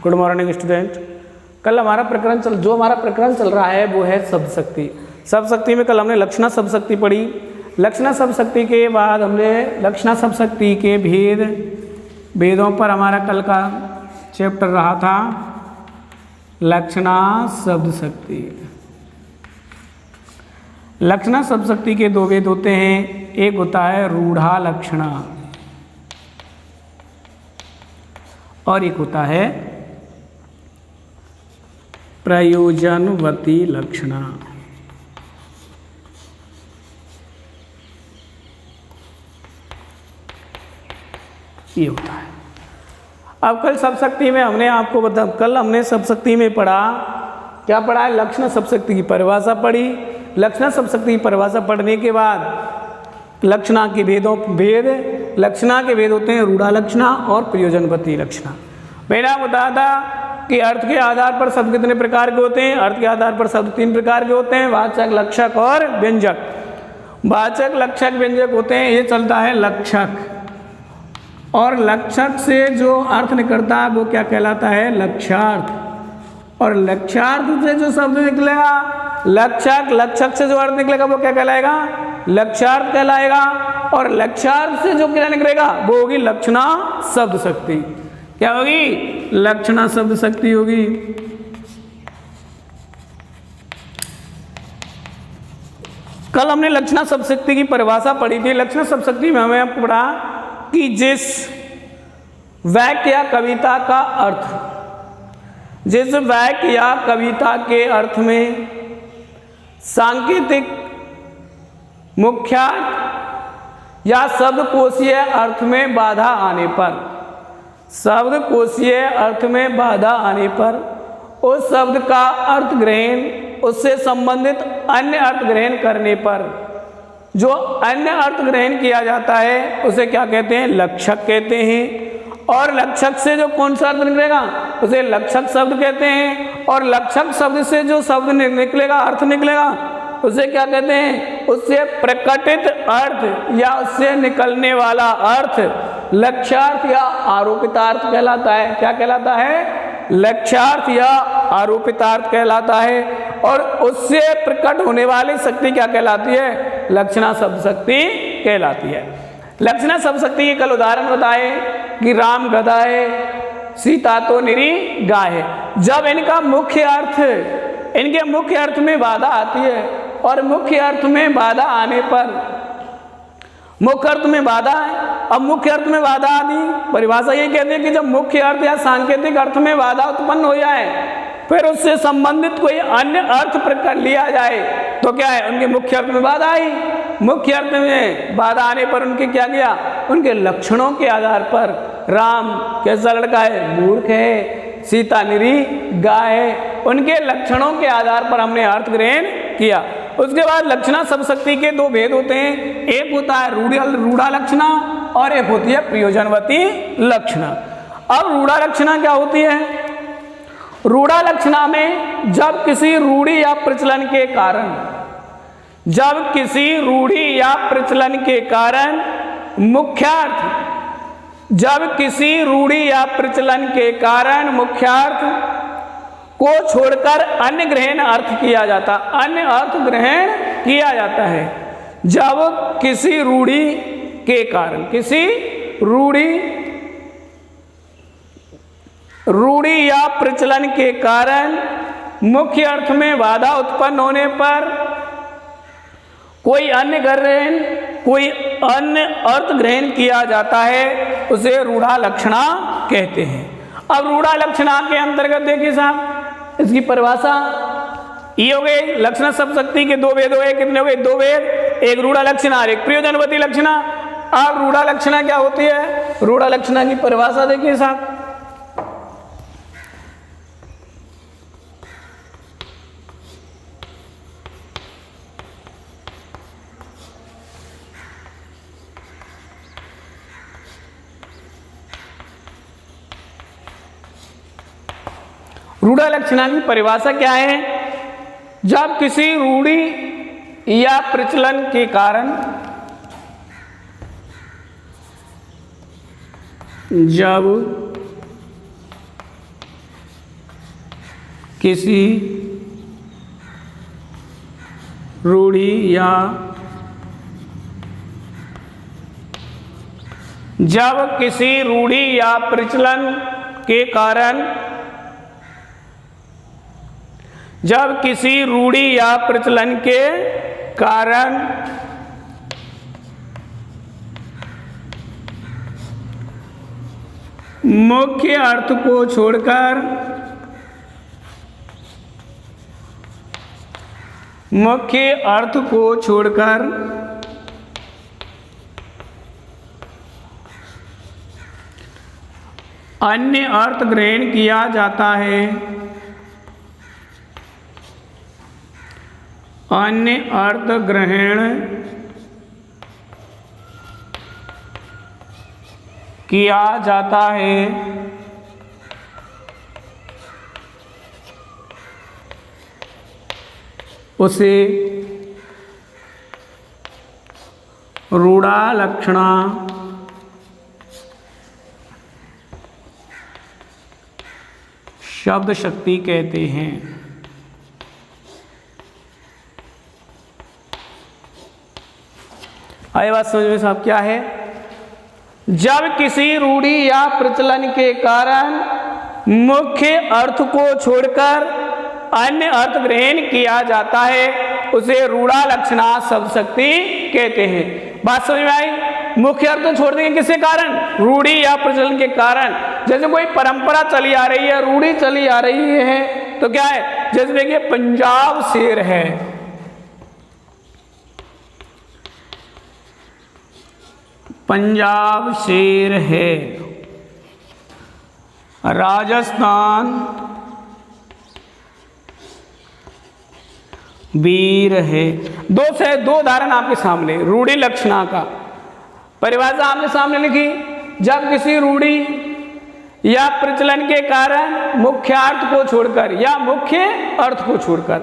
Good morning student. कल हमारा प्रकरण चल रहा है वो है शब्द शक्ति। शब्द शक्ति में कल हमने लक्षणा शब्द शक्ति पढ़ी। लक्षणा शब्द शक्ति के बाद हमने लक्षणा शब्द शक्ति के भेदों पर हमारा कल का चैप्टर रहा था लक्षणा शब्द शक्ति। लक्षणा शब्द शक्ति के दो भेद होते हैं, एक होता है रूढ़ा लक्षणा और एक होता है प्रयोजनवती लक्षणा। ये होता है। अब कल शब्द शक्ति में हमने आपको कल हमने शब्द शक्ति में पढ़ा, क्या पढ़ा है? लक्षणा शब्द शक्ति की परिभाषा पढ़ी। लक्षणा शब्द शक्ति की परिभाषा पढ़ने के बाद लक्षणा के लक्षणा के भेद होते हैं रूढ़ा लक्षणा और प्रयोजनवती लक्षणा। मैंने आपको बताया था कि अर्थ के आधार पर शब्द कितने प्रकार के होते हैं। अर्थ के आधार पर शब्द 3 प्रकार के होते हैं, वाचक, लक्षक और व्यंजक। वाचक, लक्षक, व्यंजक होते हैं, ये चलता है लक्षक। और लक्षक से जो अर्थ निकलता है वो क्या कहलाता है? लक्षार्थ। और लक्षार्थ से जो शब्द निकलेगा लक्षक से जो अर्थ निकलेगा वो क्या कहलाएगा? लक्षार्थ कहलाएगा। और लक्षार्थ से जो क्या निकलेगा वो होगी लक्षणा शब्द शक्ति। क्या होगी? लक्षणा शब्द शक्ति होगी। कल हमने लक्षणा शब्द शक्ति की परिभाषा पढ़ी थी। लक्षणा शब्द शक्ति में हमें आपको पढ़ा कि जिस वाक्य या कविता का अर्थ, जिस वाक्य या कविता के अर्थ में सांकेतिक, मुख्यार्थ या शब्दकोशीय अर्थ में बाधा आने पर, शब्दकोशीय अर्थ में बाधा आने पर उस शब्द का अर्थ ग्रहण, उससे संबंधित अन्य अर्थ ग्रहण करने पर जो अन्य अर्थ ग्रहण किया जाता है उसे क्या कहते हैं? लक्षक कहते हैं। और लक्षक से जो कौन सा अर्थ निकलेगा उसे लक्षक शब्द कहते हैं। और लक्षक शब्द से जो शब्द निकलेगा, अर्थ निकलेगा, उसे क्या कहते हैं? उससे प्रकटित अर्थ या उससे निकलने वाला अर्थ लक्ष्यार्थ या आरोपितार्थ कहलाता है। क्या कहलाता है? लक्ष्यार्थ या आरोपितार्थ कहलाता है। और उससे प्रकट होने वाली शक्ति क्या कहलाती है? लक्षणा शब्द शक्ति कहलाती है। लक्षणा शब्द शक्ति के कल उदाहरण बताए कि राम गधा है, सीता तो निरी गाय है। जब इनके मुख्य अर्थ में बाधा आती है और मुख्य अर्थ में बाधा आने पर, मुख्य अर्थ में बाधा है, अब मुख्य अर्थ में बाधा आदि परिभाषा ये कहती है कि जब मुख्य अर्थ या सांकेतिक अर्थ में बाधा उत्पन्न हो जाए फिर उससे संबंधित कोई अन्य अर्थ प्रकट लिया जाए तो क्या है? उनके मुख्य अर्थ में बाधा आई। मुख्य अर्थ में बाधा आने पर उनके क्या किया? उनके लक्षणों के आधार पर राम कैसा लड़का है? मूर्ख है। सीता निरी गाय है। उनके लक्षणों के आधार पर हमने अर्थ ग्रहण किया। उसके बाद लक्षणा शब्द शक्ति के 2 भेद होते हैं, एक होता है रूढ़ा लक्षणा और एक होती है प्रयोजनवती लक्षणा। अब रूढ़ा लक्षणा क्या होती है? रूढ़ा लक्षणा में जब किसी रूढ़ी या प्रचलन के कारण, मुख्यार्थ को छोड़कर अन्य अर्थ ग्रहण किया जाता है। जब किसी रूढ़ी के कारण, रूढ़ी या प्रचलन के कारण मुख्य अर्थ में बाधा उत्पन्न होने पर कोई अन्य अर्थ ग्रहण किया जाता है, उसे रूढ़ा लक्षणा कहते हैं। अब रूढ़ा लक्षणा के अंतर्गत देखिए साहब, इसकी परिभाषा ये हो गई। लक्षणा शब्द शक्ति के 2 भेद हो गए। कितने हो गए? 2 भेद, एक रूढ़ा लक्षणा और एक प्रयोजनवती लक्षणा। अब रूढ़ा लक्षणा क्या होती है? रूढ़ा लक्षणा की परिभाषा देखिए साहब, रूढ़ा लक्षणा की परिभाषा क्या है? जब किसी रूढ़ी या प्रचलन के कारण, जब किसी रूढ़ि या जब किसी रूढ़ि या प्रचलन के कारण जब किसी रूढ़ि या प्रचलन के कारण मुख्य अर्थ को छोड़कर अन्य अर्थ ग्रहण किया जाता है, अन्य अर्थ ग्रहण किया जाता है, उसे रूढ़ालक्षणा शब्द शक्ति कहते हैं। आए बात समझ में साहब क्या है? जब किसी रूढ़ि या प्रचलन के कारण मुख्य अर्थ को छोड़कर अन्य अर्थ ग्रहण किया जाता है, उसे रूढ़ालक्षणा शब्द शक्ति कहते हैं। बात समझ में आई? मुख्य अर्थ छोड़ देंगे किसके कारण? रूढ़ि या प्रचलन के कारण। जैसे कोई परंपरा चली आ रही है, रूढ़ि चली आ रही है, तो क्या है? जैसे देखिए पंजाब शेर है, पंजाब शेर है, राजस्थान वीर है। दो उदाहरण आपके सामने रूढ़ि लक्षणा का। परिभाषा आपके सामने लिखी, जब किसी रूढ़ि या प्रचलन के कारण मुख्यार्थ को छोड़कर या मुख्य अर्थ को छोड़कर,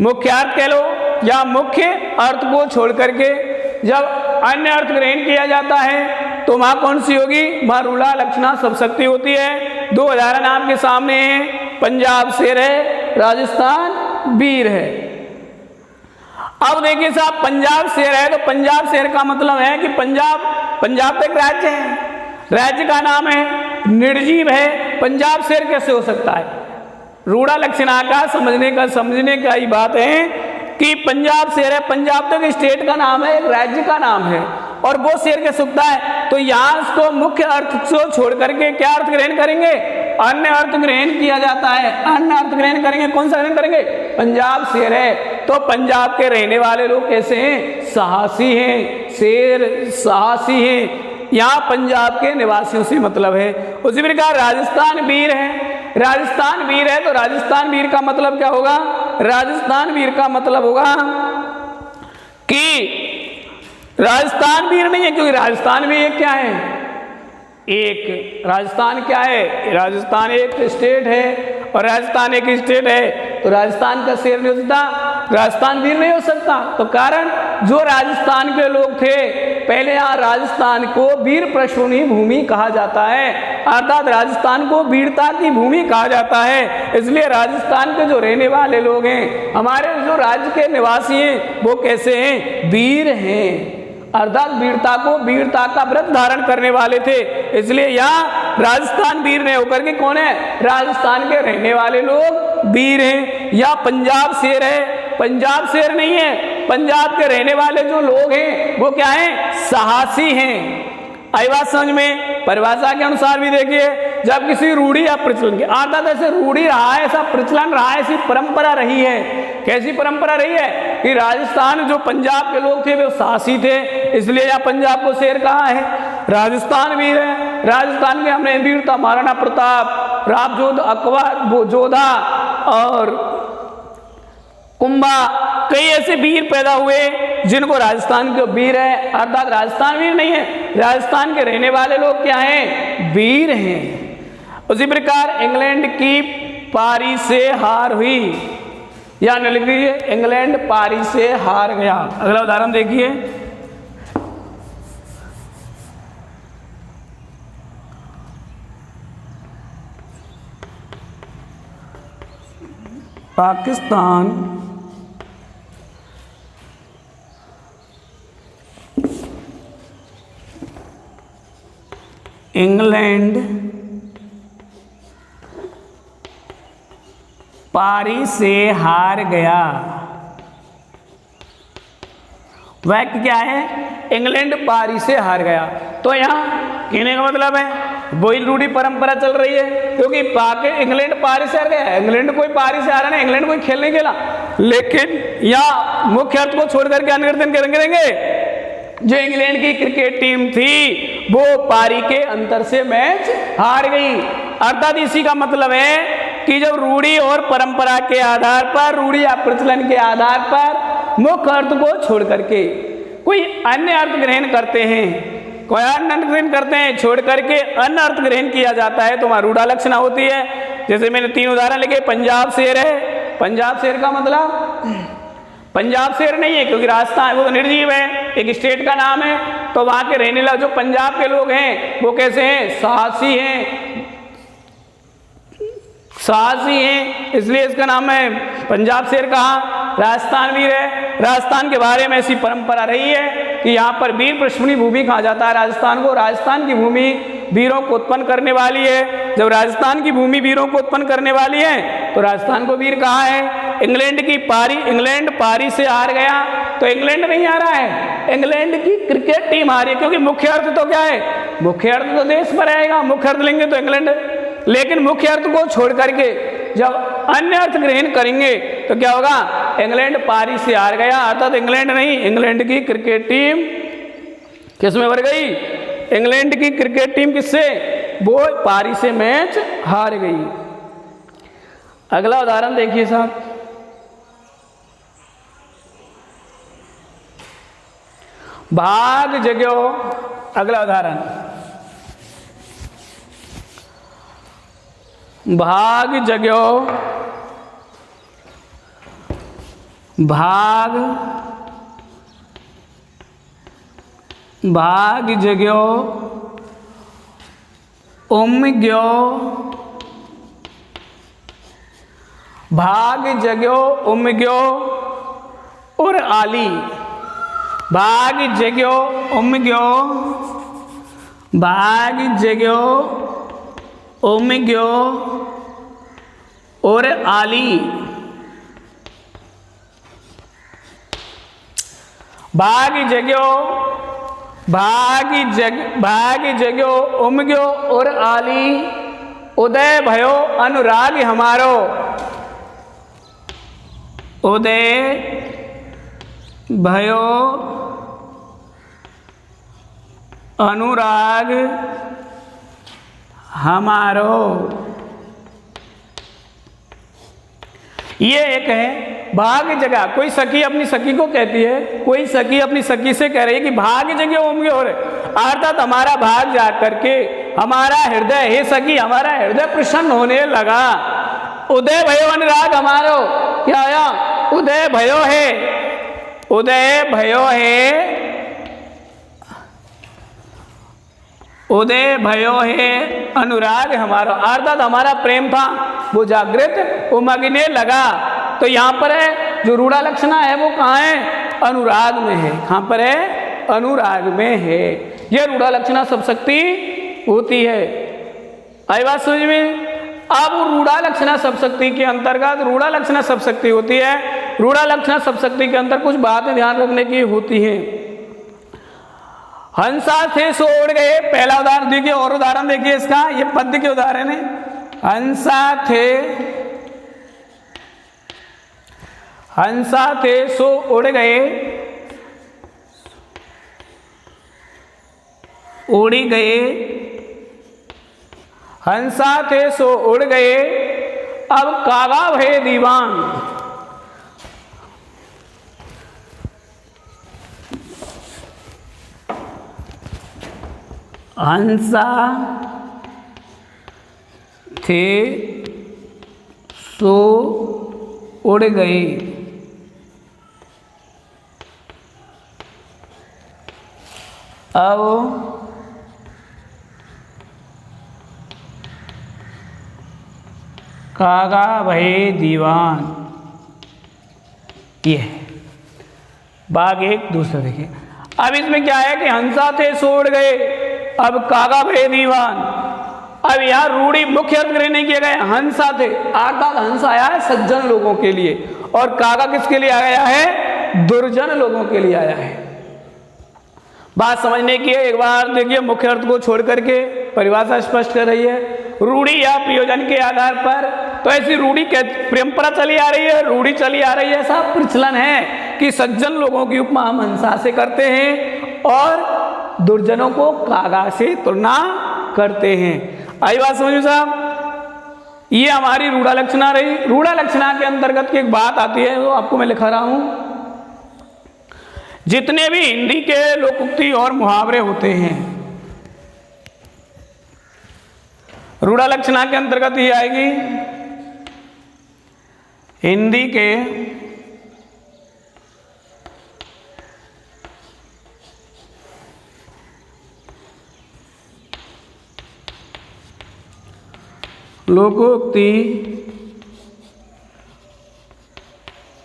मुख्यार्थ कह लो या मुख्य अर्थ को छोड़कर के जब अन्य अर्थ ग्रहण किया जाता है, तो वहां कौन सी होगी? वहां रूढ़ालक्षणा शब्द शक्ति होती है। दो उदाहरण आपके सामने हैं, पंजाब शेर है, राजस्थान वीर है। अब देखिए साहब, पंजाब शेर है तो पंजाब शेर का मतलब है कि पंजाब तो एक राज्य है, राज्य का नाम है, निर्जीव है। पंजाब शेर कैसे हो सकता है? रूढ़ालक्षणा का समझने का ही बात है कि पंजाब शेर है। पंजाब तो एक स्टेट का नाम है, एक राज्य का नाम है, और वो शेर कैसे उगता है? तो यहाँ उसको मुख्य अर्थ को छोड़ करके क्या अर्थ ग्रहण करेंगे? अन्य अर्थ ग्रहण किया जाता है। अन्य अर्थ ग्रहण करेंगे, कौन सा ग्रहण करेंगे? पंजाब शेर है तो पंजाब के रहने वाले लोग कैसे हैं? साहसी हैं, शेर साहसी हैं। यहाँ पंजाब के निवासियों से मतलब है। उसी प्रकार राजस्थान वीर है, राजस्थान वीर है तो राजस्थान वीर का मतलब क्या होगा? राजस्थान वीर का मतलब होगा कि राजस्थान वीर नहीं है, क्योंकि राजस्थान में एक क्या है? एक राजस्थान क्या है? राजस्थान एक स्टेट है, और राजस्थान एक स्टेट है तो राजस्थान का शेर नहीं हो सकता, राजस्थान वीर नहीं हो सकता। तो कारण जो राजस्थान के लोग थे पहले, यहाँ राजस्थान को वीर प्रशूनी भूमि कहा जाता है, अर्थात राजस्थान को वीरता की भूमि कहा जाता है। इसलिए राजस्थान के जो रहने वाले लोग हैं, हमारे जो राज्य के निवासी हैं, वो कैसे हैं? वीर हैं, अर्थात वीरता का व्रत धारण करने वाले थे। इसलिए यहाँ राजस्थान वीर ने होकर के कौन है? राजस्थान के रहने वाले लोग वीर हैं। या पंजाब शेर है, पंजाब शेर नहीं है, पंजाब के रहने वाले जो लोग हैं वो क्या हैं? साहसी हैं। आई बात समझ में? परिभाषा के अनुसार भी देखिए, जब किसी रूढ़ि या प्रचलन के, अर्थात ऐसे रूढ़ि रहा है, ऐसा प्रचलन रहा है, ऐसी परंपरा रही है। कैसी परंपरा रही है? कि राजस्थान जो पंजाब के लोग थे वे साहसी थे, इसलिए यहाँ पंजाब को शेर कहा है। राजस्थान वीर है, राजस्थान के हमने वीरता महाराणा प्रताप, रामजोध, अकबर, जोधा और कुंभा, कई ऐसे वीर पैदा हुए जिनको राजस्थान के वीर है, अर्थात राजस्थान वीर नहीं है, राजस्थान के रहने वाले लोग क्या हैं? वीर हैं। उसी प्रकार इंग्लैंड की पारी से हार हुई, या न लिख दीजिए, इंग्लैंड पारी से हार गया। अगला उदाहरण देखिए, पाकिस्तान इंग्लैंड पारी से हार गया। वाक्य क्या है? इंग्लैंड पारी से हार गया। तो यहाँ कहने का मतलब है वही रूढ़ी परंपरा चल रही है, क्योंकि इंग्लैंड पारी से हार गया। इंग्लैंड कोई पारी से हारा नहीं, इंग्लैंड कोई खेल नहीं खेला। लेकिन यहाँ मुख्य अर्थ को छोड़कर के अन्य अर्थ करेंगे। जो इंग्लैंड की क्रिकेट टीम थी वो पारी के अंतर से मैच हार गई। अर्थात इसी का मतलब है कि जब रूढ़ी और परंपरा के आधार पर, रूढ़ी या प्रचलन के आधार पर मुख्य अर्थ को छोड़ करके कोई अन्य अर्थ ग्रहण करते हैं, कोई अन्य अर्थ ग्रहण करते हैं, छोड़ करके अन्य अर्थ ग्रहण किया जाता है तो वहां रूढ़ालक्षणा होती है। जैसे मैंने 3 उदाहरण लिखे। पंजाब शेर है, पंजाब शेर का मतलब पंजाब शेर नहीं है, क्योंकि राजस्थान वो तो निर्जीव है, एक स्टेट का नाम है। तो वहां के रहने वाले जो पंजाब के लोग हैं वो कैसे हैं? साहसी हैं, साहसी हैं, इसलिए इसका नाम है पंजाब शेर कहा। राजस्थान वीर है, राजस्थान के बारे में ऐसी परंपरा रही है कि यहाँ पर वीर पृष्ठभूमि भूमि कहा जाता है राजस्थान को। राजस्थान की भूमि वीरों को उत्पन्न करने वाली है। जब राजस्थान की भूमि वीरों को उत्पन्न करने वाली है तो राजस्थान को वीर कहा है। इंग्लैंड पारी से हार गया, तो इंग्लैंड नहीं हारा है, इंग्लैंड की क्रिकेट टीम हारी है। क्योंकि मुख्य अर्थ तो क्या है? मुख्य अर्थ तो देश पर आएगा, मुख्य अर्थ लेंगे तो इंग्लैंड। लेकिन मुख्य अर्थ को छोड़ करके जब अन्य अर्थ ग्रहण करेंगे तो क्या होगा? इंग्लैंड पारी से हार गया, अर्थात इंग्लैंड नहीं, इंग्लैंड की क्रिकेट टीम किसमें हार गई? इंग्लैंड की क्रिकेट टीम किससे? वो पारी से मैच हार गई। अगला उदाहरण देखिए साहब। भाग जग्यो, अगला उदाहरण, भाग जग्यो, भाग जग्यो, उमग्यो, भाग जग्यो, उमग्यो और आली। भाग जग्यो, उमग्यो, भाग जग्यो, उमग्यो और आली। भाग जग्यो, भाग जग्यो, उमग्यो और आली। उदय भयो अनुराग हमारो, उदय भयो अनुराग हमारो। ये एक है भाग जगह। कोई सखी अपनी सखी को कहती है, कोई सखी अपनी सखी से कह रही है कि भाग जगह होंगे, और अर्थात हमारा भाग जा करके हमारा हृदय, हे सखी हमारा हृदय प्रसन्न होने लगा। उदय भयो अनुराग हमारो, क्या आया? उदय भयो है, उदय भयो है, उदय भयो है अनुराग हमारा, अर्थात हमारा प्रेम था वो जागृत उमगने लगा। तो यहाँ पर है जो रूढ़ा लक्षणा है वो कहाँ है? अनुराग में है। कहाँ पर है? अनुराग में है। यह रूढ़ा लक्षणा सब शक्ति होती है। आई बात समझ में? अब रूढ़ा लक्षणा सब शक्ति के अंतर्गत रूढ़ा लक्षणा सब शक्ति होती है। रूढ़ा लक्षणा सब शक्ति के अंतर कुछ बातें ध्यान रखने की होती हैं। हंसा थे सो उड़ गए, पहला उदाहरण देखिए, और उदाहरण देखिए इसका, ये पद्य के उदाहरण है। हंसा थे सो उड़ गए, उड़ी गए, हंसा थे सो उड़ गए, अब कागा भये दीवान। हंसा थे सो उड़ गए, अब कागा भये दीवान। ये है भाग एक। दूसरा देखिए, अब इसमें क्या है कि हंसा थे सो उड़ गए, अब कागा भय दीवान। अब यहाँ रूढ़ी मुख्य अर्थ ग्रहण नहीं किया गया, हंसा थे अर्थात हंस आया है सज्जन लोगों के लिए, और कागा किसके लिए आया है? दुर्जन लोगों के लिए आया है। बात समझने की है, एक बार देखिए मुख्य अर्थ को छोड़ करके परिभाषा स्पष्ट कर रही है। रूढ़ी या प्रयोजन के आधार पर, तो ऐसी रूढ़ी परंपरा चली आ रही है, रूढ़ी चली आ रही है, ऐसा प्रचलन है कि सज्जन लोगों की उपमा हम हंसा से करते हैं और दुर्जनों को कागा से तुलना करते हैं। आई बात समझ में साहब? ये हमारी रूढ़ा लक्षणा रही। रूढ़ा लक्षणा के अंतर्गत की एक बात आती है, वो आपको मैं लिखा रहा हूं। जितने भी हिंदी के लोकोक्ति और मुहावरे होते हैं, रूढ़ा लक्षणा के अंतर्गत ही आएगी। हिंदी के लोकोक्ति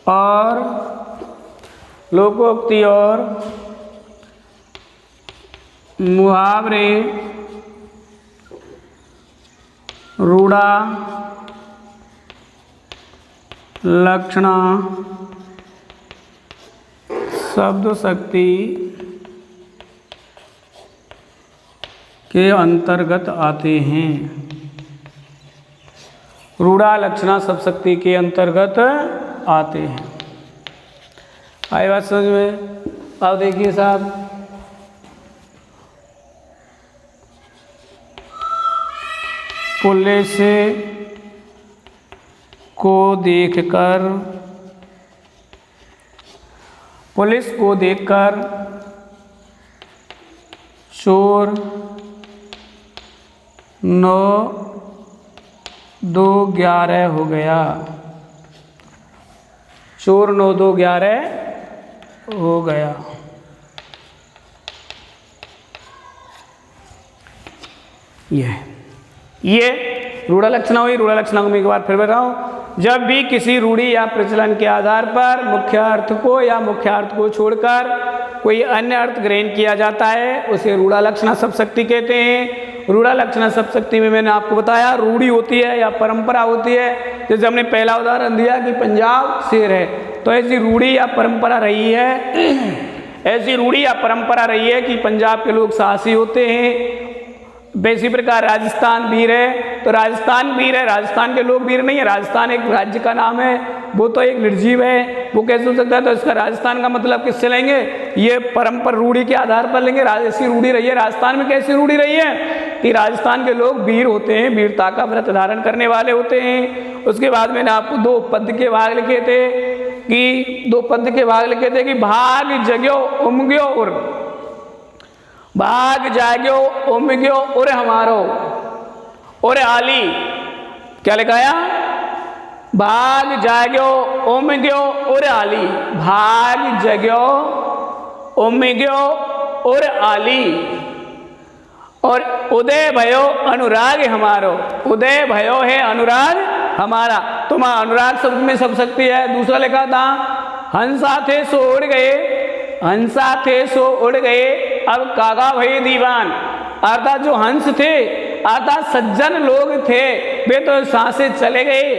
और मुहावरे रूढ़ा लक्षणा शब्द शक्ति के अंतर्गत आते हैं। रूढ़ा लक्षणा शब्द शक्ति के अंतर्गत आते हैं। आई बात समझ में? अब देखिए साहब, पुलिस को देखकर चोर 9-2-11 हो गया। चोर 9-2-11 हो गया। ये रूढ़ा लक्षणा हुई। रूढ़ा लक्षणा को मैं एक बार फिर बता रहा हूं। जब भी किसी रूढ़ी या प्रचलन के आधार पर मुख्य अर्थ को या मुख्य अर्थ को छोड़कर कोई अन्य अर्थ ग्रहण किया जाता है, उसे रूढ़ा लक्षणा शब्द शक्ति कहते हैं। रूढ़ा लक्षणा शब्द शक्ति में मैंने आपको बताया रूढ़ी होती है या परंपरा होती है। जैसे हमने पहला उदाहरण दिया कि पंजाब शेर है, तो ऐसी रूढ़ी या परंपरा रही है कि पंजाब के लोग साहसी होते हैं। इसी प्रकार राजस्थान वीर है, तो राजस्थान वीर है, राजस्थान के लोग वीर नहीं है। राजस्थान एक राज्य का नाम है, वो तो एक निर्जीव है, वो कैसे हो सकता है? तो इसका राजस्थान का मतलब किससे लेंगे? ये परंपरा रूढ़ी के आधार पर लेंगे। ऐसी रूढ़ी रही है। राजस्थान में कैसी रूढ़ी रही है कि राजस्थान के लोग वीर होते हैं, वीरता का व्रत धारण करने वाले होते हैं। उसके बाद मैंने आपको 2 पद के भाग लिखे थे कि भाग जग्यो उमग्यो उर, भाग जाग्यो उमग्यो उर हमारो, और आली क्या लिखाया? भाग जाग्यो उमग्यो उर आली, भाग जग्यो उमग्यो उर आली, और उदय भयो अनुराग हमारो, उदय भयो है अनुराग हमारा। तो मां अनुराग शब्द में शब्द शक्ति है। दूसरा लिखा था हंसा थे सो उड़ गए, हंसा थे सो उड़ गए, अब कागा भई दीवान। अर्थात जो हंस थे अर्थात सज्जन लोग थे, वे तो सांसे चले गए,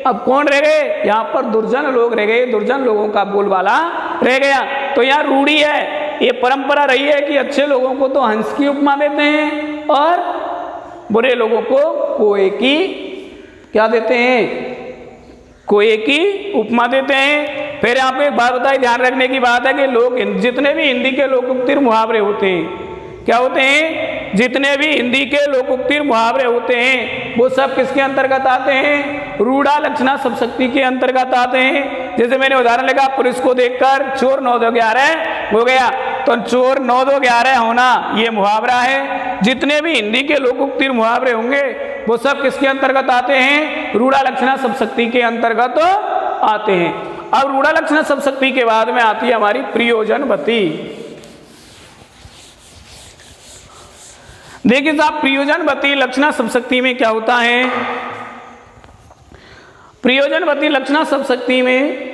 अब कौन रह गए? यहाँ पर दुर्जन लोग रह गए, दुर्जन लोगों का बोलबाला रह गया। तो यहाँ रूढ़ी है, ये परंपरा रही है कि अच्छे लोगों को तो हंस की उपमा देते हैं और बुरे लोगों को कोए की क्या देते हैं? कोए की उपमा देते हैं। फिर यहाँ पे एक बात बताई, ध्यान रखने की बात है कि लोग जितने भी हिंदी के लोकोक्ति मुहावरे होते हैं, क्या होते हैं? जितने भी हिंदी के लोकोक्ति मुहावरे होते हैं वो सब किसके अंतर्गत आते हैं? रूढ़ा लक्षणा शब्द शक्ति के अंतर्गत आते हैं। जैसे मैंने उदाहरण लिखा, पुलिस को देखकर चोर 9-2-11 हो गया, तो चोर 9-2-11 होना ये मुहावरा है। जितने भी हिंदी के लोकोक्ति मुहावरे होंगे वो सब किसके अंतर्गत आते हैं? रूढ़ा लक्षणा शब्द शक्ति के अंतर्गत आते हैं। अब रूढ़ा लक्षणा शब्द शक्ति के बाद में आती है हमारी प्रयोजनवती। देखिए साहब, प्रयोजनवती लक्षणा शब्द शक्ति में क्या होता है? प्रयोजनवती लक्षणा शब्द शक्ति में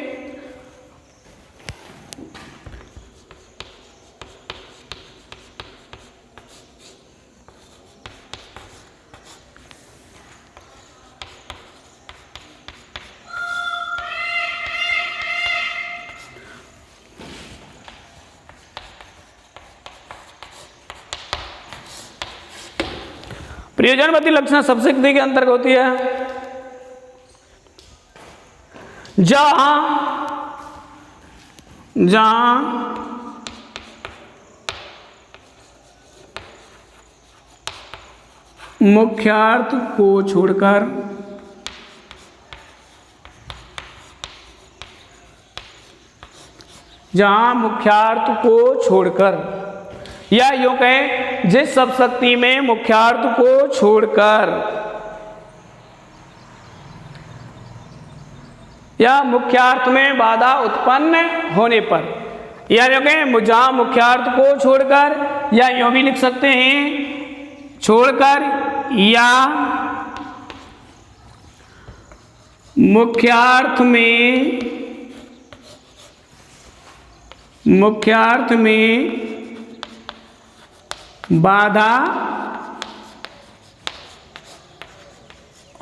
प्रयोजनवती लक्षणा शब्दशक्ति के अंतर्गत होती है जहां मुख्यार्थ को छोड़कर या यूं कहें जिस शब्दशक्ति में मुख्यार्थ को छोड़कर या मुख्यार्थ में बाधा उत्पन्न होने पर, या यूं कहें जहां मुख्यार्थ को छोड़कर, या यूं भी लिख सकते हैं छोड़कर, या मुख्यार्थ में बाधा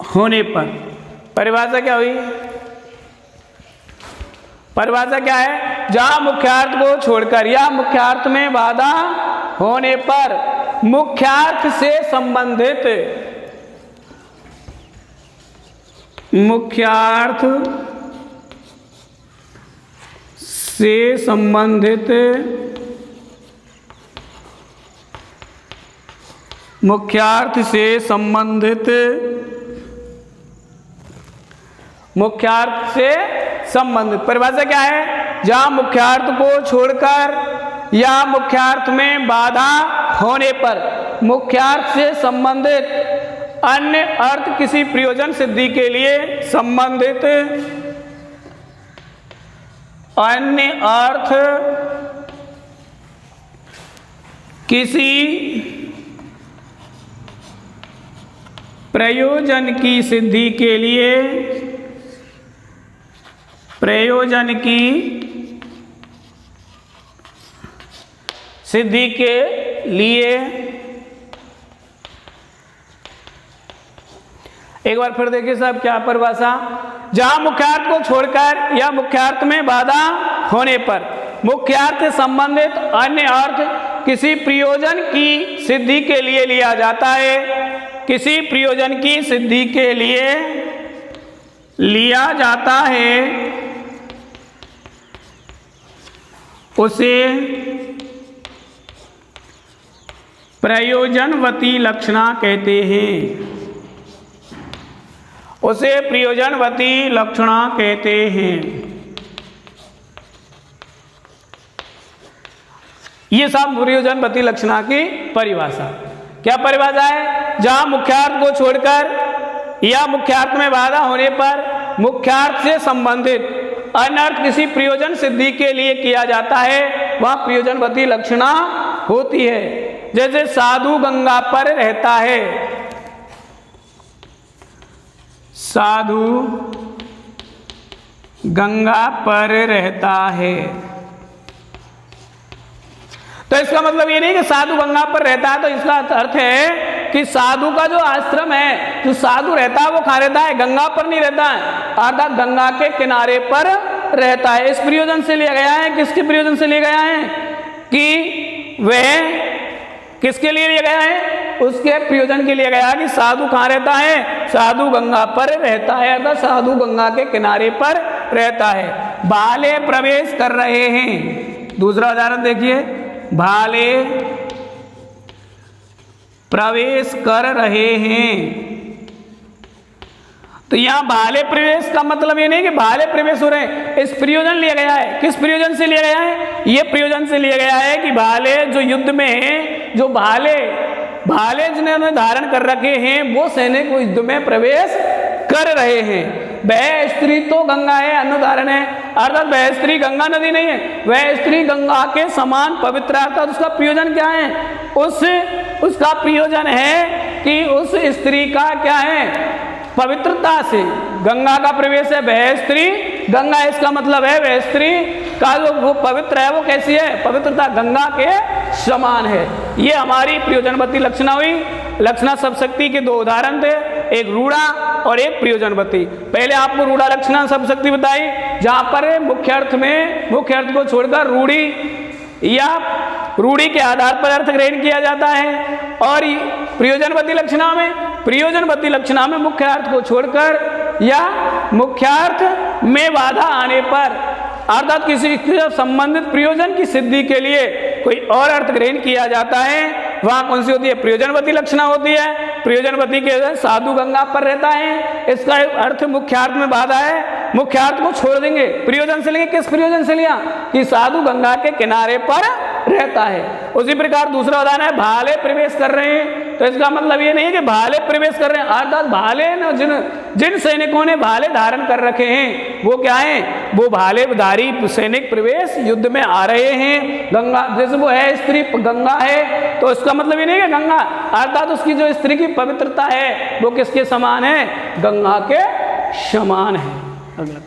होने पर। परिभाषा क्या हुई? परिभाषा क्या है? जहां मुख्यार्थ को छोड़कर या मुख्यार्थ में बाधा होने पर मुख्यार्थ से संबंधित परिभाषा क्या है? जहां मुख्यार्थ को छोड़कर या मुख्यार्थ में बाधा होने पर मुख्यार्थ से संबंधित अन्य अर्थ किसी प्रयोजन सिद्धि के लिए संबंधित अन्य अर्थ किसी प्रयोजन की सिद्धि के लिए एक बार फिर देखिए साहब क्या परिभाषा। जहां मुख्यार्थ को छोड़कर या मुख्यार्थ में बाधा होने पर मुख्यार्थ से संबंधित अन्य अर्थ किसी प्रयोजन की सिद्धि के लिए लिया जाता है, किसी प्रयोजन की सिद्धि के लिए लिया जाता है, उसे प्रयोजनवती लक्षणा कहते हैं। उसे प्रयोजनवती लक्षणा कहते हैं। ये सब प्रयोजनवती लक्षणा की परिभाषा। क्या परिभाषा है? जहां मुख्यार्थ को छोड़कर या मुख्यार्थ में बाधा होने पर मुख्यार्थ से संबंधित अनर्थ किसी प्रयोजन सिद्धि के लिए किया जाता है, वह प्रयोजनवती लक्षणा होती है। जैसे साधु गंगा पर रहता है, साधु गंगा पर रहता है, तो इसका मतलब ये नहीं कि साधु गंगा पर रहता है तो इसका अर्थ है कि साधु का जो आश्रम है, जो साधु रहता है वो कहाँ रहता है? गंगा पर नहीं रहता है, अर्थात गंगा के किनारे पर रहता है। इस प्रयोजन से लिया गया है। किसके प्रयोजन से लिया गया है? कि वह किसके लिए लिया गया है? उसके प्रयोजन के लिए गया कि साधु कहाँ रहता है? साधु गंगा पर रहता है, अर्थात साधु गंगा के किनारे पर रहता है। भाले प्रवेश कर रहे हैं। दूसरा उदाहरण देखिए, भाले प्रवेश कर रहे हैं। तो यहां भाले प्रवेश का मतलब ये नहीं कि भाले प्रवेश हो रहे हैं, इस प्रयोजन लिया गया है। किस प्रयोजन से लिया गया है? ये प्रयोजन से लिया गया है कि भाले जो युद्ध में जो भाले जिन्होंने धारण कर रखे हैं वो सैनिक युद्ध में प्रवेश कर रहे हैं। वह स्त्री तो गंगा है, अन्य उदाहरण है, अर्थात वह स्त्री गंगा नदी नहीं है, वह स्त्री गंगा के समान पवित्र, अर्थात उसका प्रयोजन क्या है? उसका प्रयोजन है कि उस स्त्री का क्या है? पवित्रता से गंगा का प्रवेश है। वह स्त्री गंगा, इसका मतलब है वह स्त्री का जो वो पवित्र है वो कैसी है? पवित्रता गंगा के समान है। ये हमारी प्रयोजनवती लक्षणा हुई। लक्षणा शब्दशक्ति के दो उदाहरण थे, एक रूढ़ा और एक प्रयोजनवती। पहले आपको रूढ़ा लक्षणा शब्दशक्ति बताई, जहां पर मुख्य अर्थ को छोड़कर रूढ़ी या रूढ़ी के आधार पर अर्थ ग्रहण किया जाता है, और प्रयोजनवती लक्षणा में, प्रयोजनवती लक्षणा में मुख्य अर्थ को छोड़कर या मुख्यार्थ में बाधा आने पर अर्थात किसी संबंधित प्रयोजन की सिद्धि के लिए कोई और अर्थ ग्रहण किया जाता है, वहां कौन सी होती है? प्रयोजनवती लक्षणा होती है। प्रयोजनवती के साधु गंगा पर रहता है, इसका अर्थ मुख्यार्थ में बाधा है, मुख्यार्थ को छोड़ देंगे, प्रयोजन से लेंगे। किस प्रयोजन से लिया? कि साधु गंगा के किनारे पर रहता है। उसी प्रकार दूसरा उदाहरण है, भाले प्रवेश कर रहे हैं, तो इसका मतलब ये नहीं है कि भाले प्रवेश कर रहे हैं, अर्थात भाले न जिन सैनिकों ने भाले धारण कर रखे हैं वो क्या है? वो भालेधारी सैनिक प्रवेश युद्ध में आ रहे हैं। गंगा जैसे वो है, स्त्री गंगा है, तो इसका मतलब ये नहीं है गंगा अर्थात उसकी जो स्त्री की पवित्रता है वो किसके समान है? गंगा के समान है। अगला